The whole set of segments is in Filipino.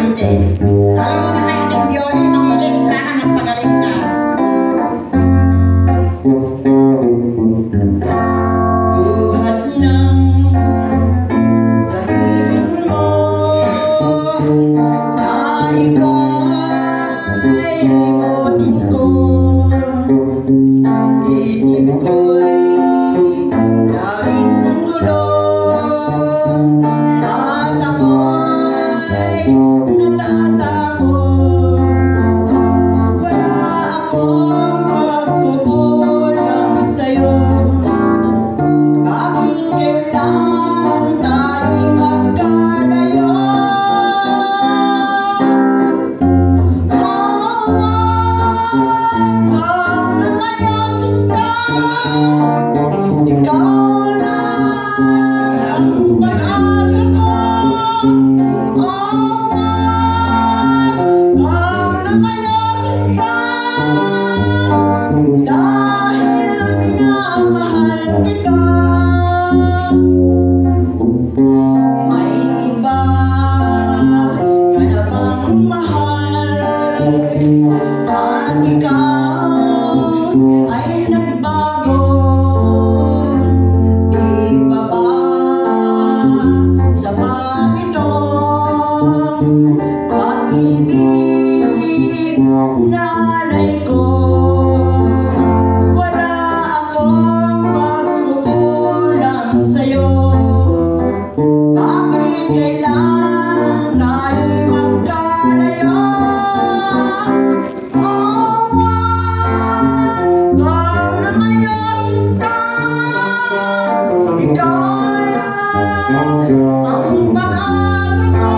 ulitin. Lalo mo na kayo ng Bioli, makilig, sana magpagaling ka. Buhat ng sabihin mo na ika'y limutin ko. Isip ko'y laging gulo at ako'y natatakot. Wala akong pagkukulang sa'yo. Bakit kailangan tayo magkalayo? Ikaw lang ang pag-asa ko. Ikaw na mayasin ka. Dahil minamahal kita. May iba ka na bang mahal? At ikaw ay nagbago. Di ba ba sapat itong pag-ibig na alay ko? Wala akong pagkukulang sa'yo. Bakit kailangan tayo'y magkalayo? Ikaw na mayasin ka. Ikaw lang ang pag-asa ko.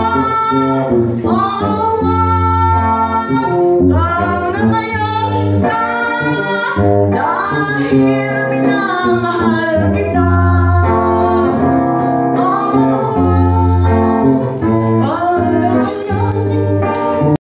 Ikaw na mayasin ka. Dahil